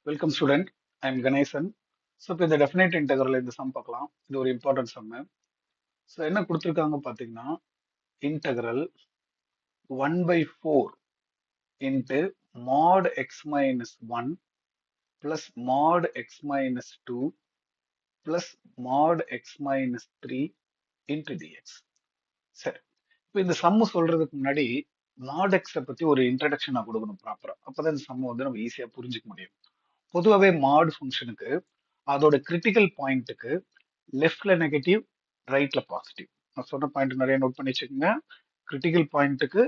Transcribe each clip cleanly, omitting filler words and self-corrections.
Welcome student. I am Ganesan. So இப்போ இந்த definite integral இந்த சம் பார்க்கலாம். இது ஒரு இம்பார்ட்டன்ட் சம்மு. ஸோ என்ன கொடுத்துருக்காங்க பார்த்தீங்கன்னா, integral 1/4 into mod x minus 1 plus mod x minus 2 plus mod x minus 3 into dx. சரி, இப்போ இந்த சம்மு சொல்றதுக்கு முன்னாடி mod x பத்தி ஒரு இன்ட்ரடக்ஷன் நான் கொடுக்கணும் ப்ராப்பரா. அப்பதான் இந்த சம்மு வந்து நம்ம ஈஸியா புரிஞ்சுக்க முடியும். பொதுவாகவே mod ஃபங்க்ஷனுக்கு அதோட கிரிட்டிக்கல் பாயிண்ட்டுக்கு லெஃப்ட்ல நெகட்டிவ், ரைட்ல பாசிட்டிவ். நான் சொன்ன பாயிண்ட் நிறைய நோட் பண்ணி வச்சுக்கோங்க. கிரிட்டிக்கல் பாயிண்ட்டுக்கு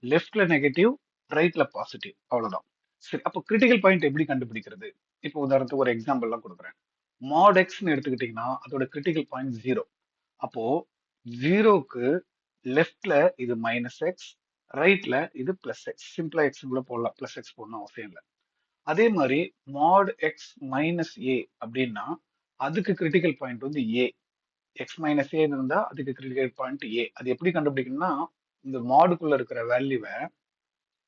லெஃப்ட்ல நெகட்டிவ், ரைட்ல பாசிட்டிவ், அவ்வளவுதான். சரி, அப்போ கிரிட்டிக்கல் பாயிண்ட் எப்படி கண்டுபிடிக்கிறது? இப்போ உதாரணத்துக்கு ஒரு எக்ஸாம்பிள் எல்லாம் கொடுக்குறேன். மாட் எக்ஸ்னு எடுத்துக்கிட்டீங்கன்னா அதோட கிரிட்டிக்கல் பாயிண்ட் 0. அப்போ 0க்கு லெஃப்ட்ல இது மைனஸ் எக்ஸ், ரைட்ல இது பிளஸ் எக்ஸ். சிம்பிளா எக்ஸ் கூட போடலாம், பிளஸ் எக்ஸ் போடணும் அவசியம் இல்லை. அதே மாதிரி மாட் எக்ஸ் மைனஸ் ஏ அப்படின்னா அதுக்கு கிரிட்டிக்கல் பாயிண்ட் வந்து ஏ. எக்ஸ் மைனஸ் ஏ இருந்தா அதுக்கு கிரிட்டிக்கல் பாயிண்ட் ஏ. அது எப்படி கண்டுபிடிக்கணும்னா, இந்த மாடுக்குள்ள இருக்கிற வேல்யூவை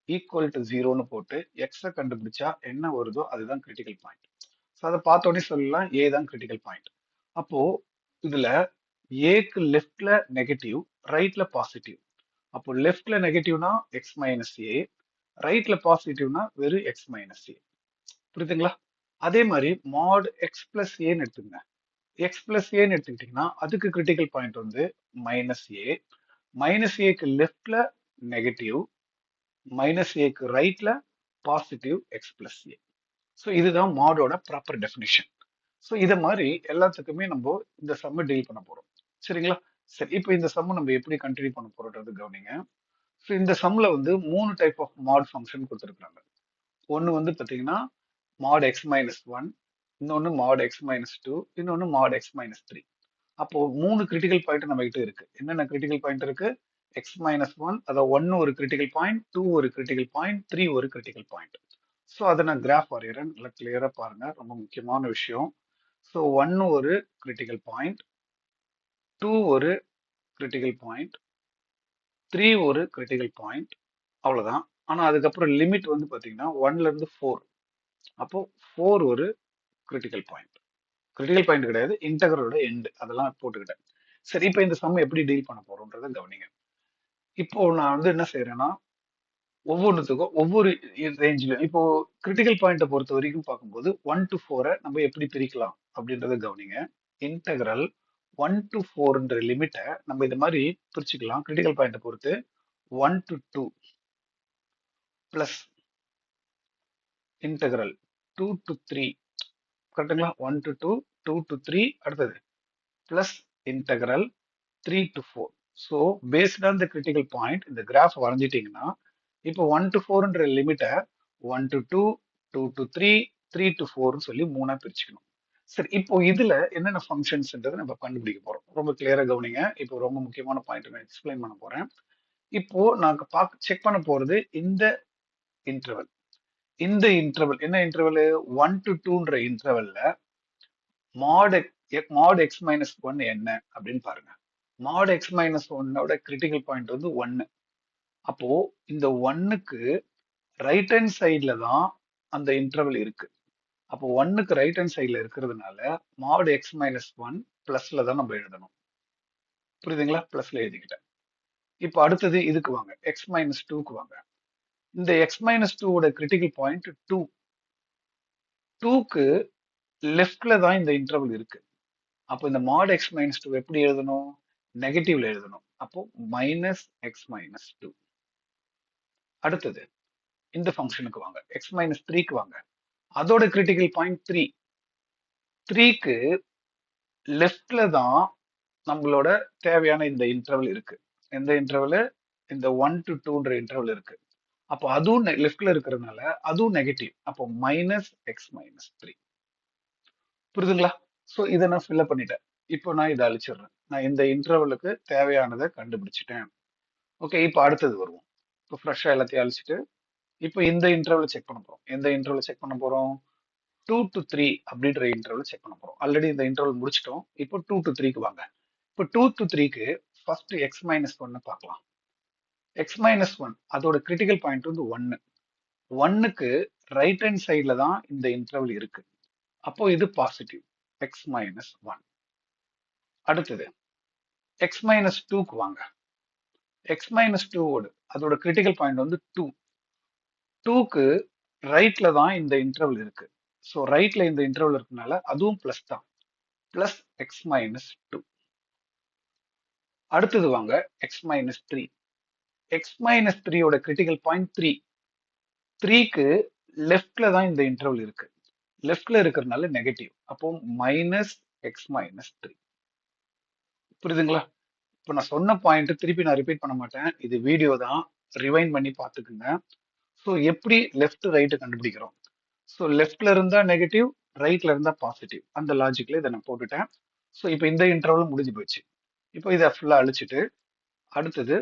ஈக்குவல் டு ஜீரோன்னு போட்டு எக்ஸை கண்டுபிடிச்சா என்ன வருதோ அதுதான் கிரிட்டிக்கல் பாயிண்ட். ஸோ அதை பார்த்தோன்னே சொல்லலாம் ஏ தான் கிரிட்டிக்கல் பாயிண்ட். அப்போ இதுல ஏக்கு லெஃப்ட்ல நெகட்டிவ், ரைட்ல பாசிட்டிவ். அப்போ லெஃப்ட்ல நெகட்டிவ்னா எக்ஸ் மைனஸ் ஏ, ரைட்ல பாசிட்டிவ்னா வெறும் எக்ஸ் மைனஸ் ஏ. புரியுதுங்களா? அதே மாதிரி மாட் எக்ஸ் பிளஸ் ஏன்னு எடுத்துங்க. எக்ஸ் பிளஸ் ஏன்னு எடுத்துக்கிட்டீங்கன்னா அதுக்கு கிரிட்டிக்கல் பாயிண்ட் வந்து மைனஸ் ஏ. மைனஸ் ஏக்கு லெஃப்ட்ல நெகட்டிவ், மைனஸ் ஏக்கு ரைட்ல positive X plus A. So இதுதான் மாடோட ப்ராப்பர் டெஃபினிஷன். ஸோ இதை மாதிரி எல்லாத்துக்குமே நம்ம இந்த சம்மை டீல் பண்ண போறோம். சரிங்களா? சரி, இப்போ இந்த சம்மை நம்ம எப்படி கண்டினியூ பண்ண போறோன்றது கவனிங்க. ஸோ இந்த சம்ல வந்து 3 டைப் ஆஃப் மாட் ஃபங்க்ஷன் கொடுத்துருக்காங்க. ஒன்று வந்து பார்த்தீங்கன்னா மாட் எக்ஸ் மைனஸ் ஒன், இன்னொன்று மாட் எக்ஸ் மைனஸ் டூ, இன்னொன்று மாட் எக்ஸ் மைனஸ் த்ரீ. அப்போ 3 கிரிட்டிக்கல் பாயிண்ட் நம்ம கிட்ட இருக்கு. என்னென்ன கிரிட்டிக்கல் பாயிண்ட் இருக்கு? எக்ஸ் மைனஸ் ஒன், அதாவது 1 ஒரு கிரிட்டிக்கல் பாயிண்ட், 2 ஒரு கிரிட்டிக்கல் பாயிண்ட், 3 ஒரு கிரிட்டிக்கல் பாயிண்ட். ஸோ அதை நான் கிராஃப் வரைகிறேன், நல்லா கிளியரா பாருங்க, ரொம்ப முக்கியமான விஷயம். ஸோ 1 ஒரு கிரிட்டிக்கல் பாயிண்ட், 2 ஒரு கிரிட்டிக்கல் பாயிண்ட், 3 ஒரு கிரிட்டிக்கல் பாயிண்ட், அவ்வளவுதான். ஆனா அதுக்கப்புறம் லிமிட் வந்து பாத்தீங்கன்னா 1ல இருந்து 4. அப்போ 4 ஒரு கிரிட்டிக்கல் பாயிண்ட். கிரிட்டிக்கல் பாயிண்ட் கிடையாது, இன்டகரோட எண்ட், அதெல்லாம் போட்டுக்கிட்டேன். சரி, இப்போ இந்த சம் எப்படி டீல் பண்ண போறோம்ன்றத கவனிங்க. இப்போ நான் வந்து என்ன செய்யறேன்னா, ஒவ்வொன்றுத்துக்கும் ஒவ்வொரு ரேஞ்சிலும், இப்போ கிரிட்டிக்கல் பாயிண்ட்டை பொறுத்த வரைக்கும் பார்க்கும்போது 1 to 4 நம்ம எப்படி பிரிக்கலாம் அப்படின்றத கவனிங்க. இன்டகரல் 1 to 4ன்ற லிமிட்டை நம்ம இது மாதிரி பிரிச்சுக்கலாம். கிரிட்டிக்கல் பாயிண்ட்டை பொறுத்து 1 to 2 பிளஸ் இன்டகரல் 2 to 3. கரெக்டுங்களா? 1 to 2, 2 to 3, அடுத்தது plus integral 3 to 4. So based on the critical point இந்த கிராஃப் வரைஞ்சிட்டிங்கன்னா, இப்போ 1 to 4ன்ற லிமிட்டை 1 to 2, 2 to 3, 3 to 4ன்னு சொல்லி மூணா பிரிச்சுக்கணும். சரி, இப்போ இதுல என்னென்ன ஃபங்க்ஷன்ஸ்ன்றதை நம்ம கண்டுபிடிக்க போறோம். ரொம்ப கிளியரா கவனிங்க. இப்போ ரொம்ப முக்கியமான பாயிண்ட் நான் எக்ஸ்பிளைன் பண்ண போறேன். இப்போ நாங்க செக் பண்ண போறது இந்த இன்டர்வல். இந்த இன்டர்வல் என்ன interval? 1 to 2ன்ற இன்டர்வல்ல mod x minus one என்ன அப்படின்னு பாருங்க. mod x மைனஸ் ஒன்னோட கிரிட்டிக்கல் பாயிண்ட் வந்து 1. அப்போ இந்த 1க்கு ரைட் ஹேண்ட் சைட்ல தான் அந்த இன்டர்வல் இருக்கு. அப்போ 1க்கு ரைட் ஹேண்ட் சைட்ல இருக்கிறதுனால mod x மைனஸ் ஒன் பிளஸ்ல தான் நம்ம எழுதணும். புரியுதுங்களா? பிளஸ்ல எழுதிக்கிட்டேன். இப்போ அடுத்தது இதுக்கு வாங்க, எக்ஸ் மைனஸ் டூக்கு வாங்க. இந்த எக்ஸ் மைனஸ் டூவோட கிரிட்டிக்கல் பாயிண்ட் 2. 2க்கு லெஃப்ட்ல தான் இந்த இன்டர்வல் இருக்கு. அப்போ இந்த mod x மைனஸ் டூ எப்படி எழுதணும்? நெகட்டிவ்ல எழுதணும். அப்போ மைனஸ் எக்ஸ் மைனஸ் டூ. அடுத்தது இந்த ஃபங்க்ஷனுக்கு வாங்க, எக்ஸ் மைனஸ் த்ரீக்கு வாங்க. அதோட கிரிட்டிக்கல் பாயிண்ட் 3. 3க்கு லெஃப்ட்ல தான் நம்மளோட தேவையான இந்த இன்டர்வல் இருக்கு. எந்த இன்டர்வல்? இந்த 1 to 2ன்ற இன்டர்வல் இருக்கு. அப்போ அதுவும் லெஃப்ட்ல இருக்கிறதுனால அதுவும் நெகட்டிவ். அப்போ மைனஸ் எக்ஸ் மைனஸ் த்ரீ. புரியுதுங்களா? ஸோ இதை நான் ஃபில்அப் பண்ணிட்டேன். இப்போ நான் இதை அழிச்சிடுறேன். நான் இந்த இன்டர்வலுக்கு தேவையானதை கண்டுபிடிச்சிட்டேன். ஓகே, இப்போ அடுத்தது வருவோம். இப்போ ஃப்ரெஷ்ஷா எல்லாத்தையும் அழிச்சிட்டு இப்போ இந்த இன்டர்வலை செக் பண்ண போறோம். எந்த இன்டர்வலை செக் பண்ண போறோம்? 2 to 3 அப்படின்ற இன்டர்வல் செக் பண்ண போறோம். ஆல்ரெடி இந்த இன்டர்வல் முடிச்சிட்டோம். இப்போ 2 to 3க்கு வாங்க. இப்போ 2 to 3க்கு ஃபர்ஸ்ட் எக்ஸ் மைனஸ் ஒன்னு பார்க்கலாம். எக்ஸ் மைனஸ் ஒன் அதோட கிரிட்டிக்கல் பாயிண்ட் வந்து 1. 1க்கு ரைட் ஹேண்ட் சைட்ல தான் இந்த இன்டர்வல் இருக்கு. அப்போ இது பாசிட்டிவ், எக்ஸ் மைனஸ் ஒன். அடுத்தது எக்ஸ் மைனஸ் டூக்கு வாங்க. எக்ஸ் மைனஸ் டூவோட அதோட கிரிட்டிக்கல் பாயிண்ட் வந்து டூ. டூக்கு ரைட்ல தான் இந்த இன்டர்வல் இருக்கு. ஸோ ரைட்ல இந்த இன்டர்வல் இருக்கனால அதுவும் பிளஸ் தான், பிளஸ் எக்ஸ் மைனஸ் டூ. அடுத்தது வாங்க x minus three. X minus த்ரீயோட கிரிட்டிக்கல் பாயிண்ட் த்ரீ. த்ரீக்கு லெஃப்ட்ல தான் இந்த இன்டர்வல் இருக்கு. லெஃப்ட்ல இருக்கிறதுனால நெகட்டிவ், அப்போ மைனஸ் எக்ஸ் மைனஸ் த்ரீ. புரியுதுங்களா? இப்போ நான் சொன்ன பாயிண்ட் திருப்பி நான் ரிப்பீட் பண்ண மாட்டேன், இது வீடியோ தான், ரிவைண்ட் பண்ணி பார்த்துக்குங்க. ஸோ எப்படி லெஃப்ட் ரைட்டு கண்டுபிடிக்கிறோம்? ஸோ லெஃப்ட்ல இருந்தா நெகட்டிவ், ரைட்ல இருந்தா பாசிட்டிவ், அந்த லாஜிக்ல இதை நான் போட்டுட்டேன். ஸோ இப்போ இந்த இன்டர்வல் முடிஞ்சு போச்சு. இப்போ இதை ஃபுல்லா அழிச்சிட்டு அடுத்தது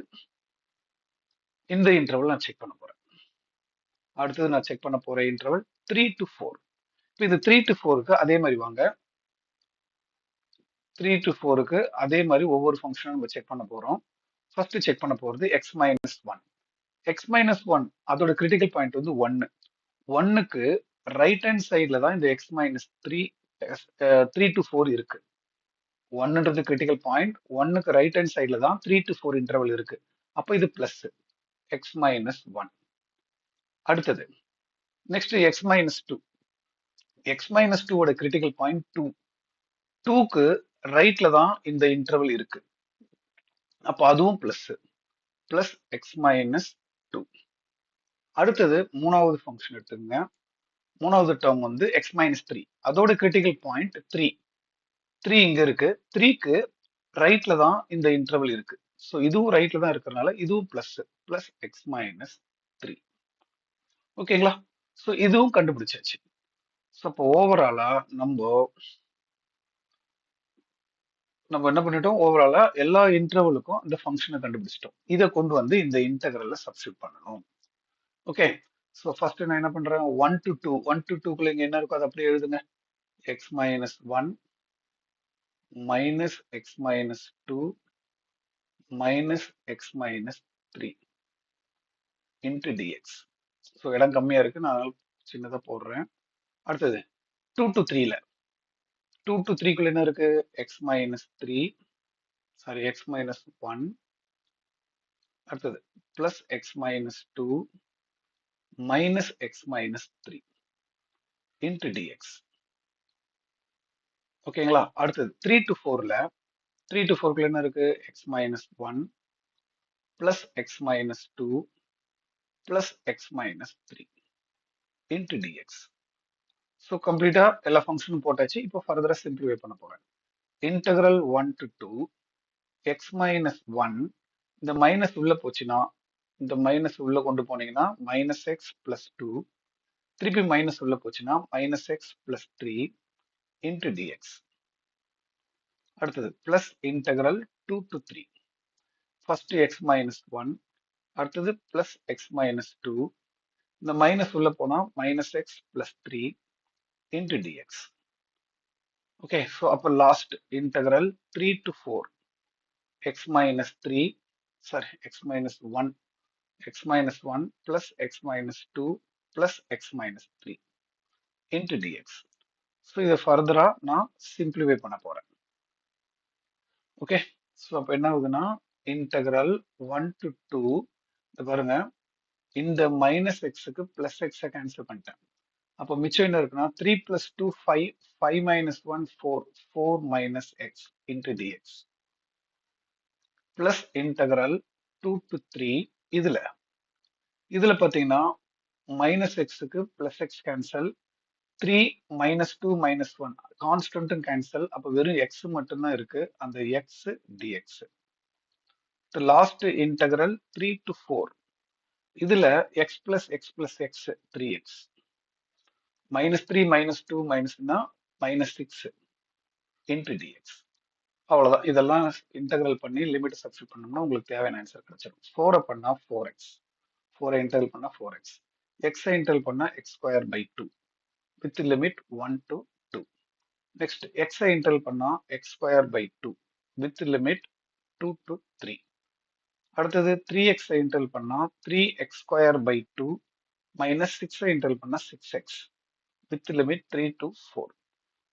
இந்த இன்டர்வல் நான் செக் பண்ண போறேன். அடுத்தது நான் செக் பண்ண போற இன்டர்வல் 3 to 4. இப்போ இது 3 to 4க்கு அதே மாதிரி வாங்க. 3 to 4க்கு அதே மாதிரி ஒவ்வொரு ஃபங்க்ஷனும் நம்ம செக் பண்ண போறோம். ஃபர்ஸ்ட் செக் பண்ண போறது X minus one. X minus one அதோட கிரிட்டிக்கல் பாயிண்ட் வந்து ஒன்னு. ஒன்னுக்கு ரைட் ஹேண்ட் சைட்ல தான் இந்த எக்ஸ் மைனஸ் த்ரீ 3 to 4 இருக்கு. ஒன்னுன்றது கிரிட்டிக்கல் பாயிண்ட், ஒன்னுக்கு ரைட் ஹேண்ட் சைட்ல தான் 3 to 4 இன்டர்வல் இருக்கு. அப்போ இது பிளஸ் எக்ஸ் மைனஸ் ஒன். அடுத்தது next X minus two. X minus டூவோட கிரிட்டிக்கல் பாயிண்ட் டூ. டூக்கு ரைட்ல தான் இந்த இன்டர்வல் இருக்கு. அப்போ அதுவும் plus, plus X minus two. அடுத்தது மூணாவது ஃபங்க்ஷன் எடுத்துக்கங்க. மூணாவது டேர்ம் வந்து எக்ஸ் மைனஸ் த்ரீ. அதோட கிரிட்டிக்கல் பாயிண்ட் த்ரீ. த்ரீ இங்க இருக்கு. த்ரீக்கு ரைட்ல தான் இந்த இன்டர்வல் இருக்கு. ஸோ இதுவும் ரைட்ல தான் இருக்கிறதுனால இதுவும் plus, plus X minus three. ஓகேங்களா? ஸோ இதுவும் கண்டுபிடிச்சாச்சு. ஸோ அப்போ ஓவராலா நம்ம என்ன பண்ணிட்டோம்? ஓவராலா எல்லா இன்டர்வலுக்கும் அந்த ஃபங்க்ஷனை கண்டுபிடிச்சிட்டோம். இதை கொண்டு வந்து இந்த இன்டெகிரல்ல சப்ஸ்டியூட் பண்ணணும். ஓகே. ஸோ ஃபர்ஸ்ட் நான் என்ன பண்றேன்? 1 to 2. 1 to 2க்குள்ள இங்க என்ன இருக்கோ அதை அப்படியே எழுதுங்க. X minus one minus X minus two minus X minus three into dx. So இடம் கம்மியா இருக்கு, நான் அதனால சின்னதா போடுறேன். அடுத்தது 2 to 3ல 2 to 3க்குள்ள என்ன இருக்கு? X minus three, sorry x minus one. அடுத்தது plus X minus two minus X minus three into d x. ஓகேங்களா? அடுத்தது 3 to 4ல 3 to 4க்குள்ள என்ன இருக்கு? X minus one plus X minus two plus X minus three into dx. So கம்ப்ளீட்டா எல்லா ஃபங்க்ஷனும் போட்டாச்சு. இப்போ ஃபர்தரா சிம்பிளிஃபை பண்ண போறேன். Integral 1 to 2 x minus one. இந்த மைனஸ் உள்ள போச்சுன்னா, இந்த மைனஸ் உள்ள கொண்டு போனீங்கன்னா மைனஸ் எக்ஸ் பிளஸ் டூ, திருப்பி மைனஸ் உள்ள போச்சுன்னா minus x plus three into d x. அடுத்தது plus integral 2 to 3. First x minus one, அடுத்தது பிளஸ் எக்ஸ் மைனஸ் டூ, இந்த மைனஸ் உள்ள போனா minus x plus three into d x. Okay. So அப்போ last integral 3 to 4 x minus three, sorry x minus one, x minus one plus X minus two plus X minus three into dx. So இதை ஃபர்தரா நான் simplify பண்ண போறேன். Okay. So அப்போ என்ன ஆகுதுன்னா integral 1 to 2, பாருங்க, இந்த மைனஸ் எக்ஸுக்கு பிளஸ் எக்ஸை கேன்சல் பண்ணிட்டேன். அப்போ மிச்சம் என்ன இருக்குன்னா 3 plus 2 5, 5 minus 1 4, 4 minus x into dx plus integral 2 to 3. இதுல பாத்தீங்கன்னா மைனஸ் எக்ஸுக்கு plus x cancel, 3 minus 2 minus 1 கான்ஸ்டன்ட்டும் கேன்சல். அப்போ வெறும் எக்ஸ் மட்டும்தான் இருக்கு, அந்த x d x. Last integral 3 to 4, இதுல x plus x plus x 3x, minus three minus two மைனஸ்னா மைனஸ் சிக்ஸ் இன்டு டிஎக்ஸ். அவ்வளவுதான். இதெல்லாம் இன்டெகிரல் பண்ணி லிமிட் சப்ஸ்டியூட் பண்ணோம்னா உங்களுக்கு தேவையான ஆன்சர் கிடைச்சிடும். 4 பண்ணா 4x, 4 இன்டெகிரல் பண்ணா 4x, x இன்டெகிரல் பண்ணா x square by 2 with limit 1 to 2. Next x integral பண்ணா x square by 2 with limit 2 to 3. அடுத்தது 3x இன்டெகிரல் பண்ணா 3x square by 2 minus 6 interval பண்ணா 6x வித் லிமிட் 3 to 4.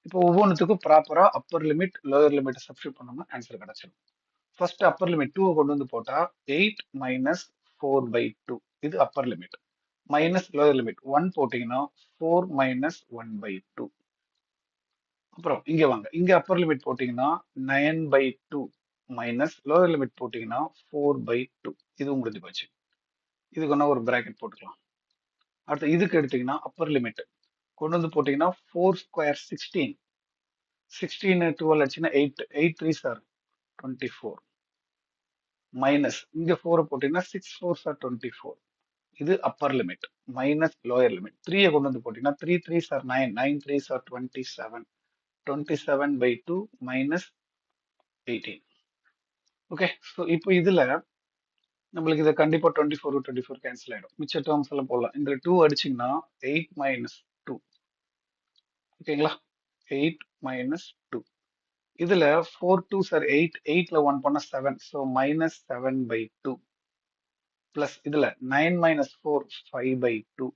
இப்போ ஒவ்வொன்றுத்துக்கும் ப்ராப்பரா upper limit lower limit substitute பண்ணோம்னா answer கிடைச்சிடும். First upper limit 2 கொண்டு வந்து போட்டா 8 மைனஸ் 4/2 இது upper limit. Minus lower limit 1 போட்டீங்கன்னா 4 மைனஸ் 1/2. அப்புறம் இங்க வாங்க, இங்க அப்பர் லிமிட் போட்டீங்கன்னா 9/2 மைனஸ் லோயர் லிமிட் போட்டீங்கன்னா 4/2. இது முடிஞ்சு போச்சு. இதுக்கு ஒண்ணா ஒரு பிராக்கெட் போட்டுக்கலாம். அடுத்து இதுக்கு எடுத்தீங்கன்னா அப்பர் லிமிட் கொண்டு வந்து போட்டீங்கன்னா 4 ஸ்கொயர் 16. 16 12 அடிச்சுன்னா 8 8 3s are 24 மைனஸ் இங்க 4 போட்டீங்கன்னா 6 4s are 24. இது upper limit minus lower limit. 3 கொண்டு வந்து போட்டீங்கன்னா 3 3s are 9 9 3s are 27 27/2 minus 18. Okay, so இப்போ இதுல நம்மளுக்கு இதை கண்டிப்பா 24 24 கேன்சல் ஆயிடும். மிச்ச டேர்ம்ஸ் எல்லாம் போடலாம். இந்த 2 அடிச்சீங்கன்னா 8 மைனஸ் 2. ஓகேங்களா, 8 மைனஸ் 2. இதுல 4 2s are 8 8ல 1 பண்ணா 7, ஸோ மைனஸ் 7/2 பிளஸ் இதுல 9 மைனஸ் 4 5/2.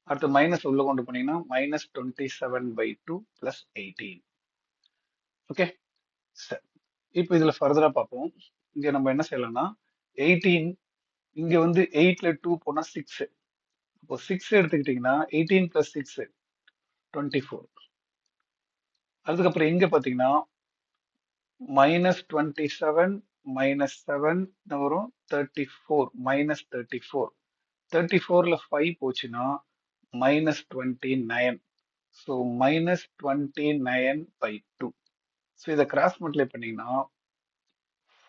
அடுத்து மைனஸ் உள்ள கொண்டு போனீங்கன்னா மைனஸ் 27/2 பிளஸ் 18. ஓகே, சரி. இப்போ இதுல ஃபர்தரா பார்ப்போம். இங்க நம்ம என்ன செய்யலாம்னா 18 இங்க வந்து 8ல 2 போனா 6. இப்போ 6 எடுத்துக்கிட்டீங்கன்னா 18 பிளஸ் 6 24. அதுக்கப்புறம் இங்க பாத்தீங்கன்னா மைனஸ் 27 மைனஸ் 7 வரும் 34 மைனஸ் 34. 34ல 5 போச்சுன்னா மைனஸ் 29. So minus 29/2. ஸோ இதை கிராஸ் மல்டிப்ளை பண்ணீங்கன்னா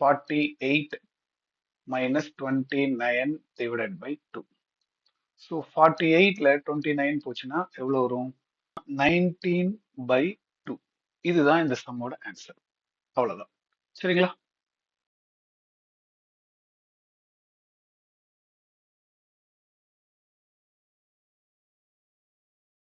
48 மைனஸ் 29 டிவைடட் பை 2. ஸோ 48ல 29 போச்சுன்னா எவ்வளவு வரும்? 19/2. இதுதான் இந்த சம்மோட ஆன்சர். அவ்வளவுதான். சரிங்களா?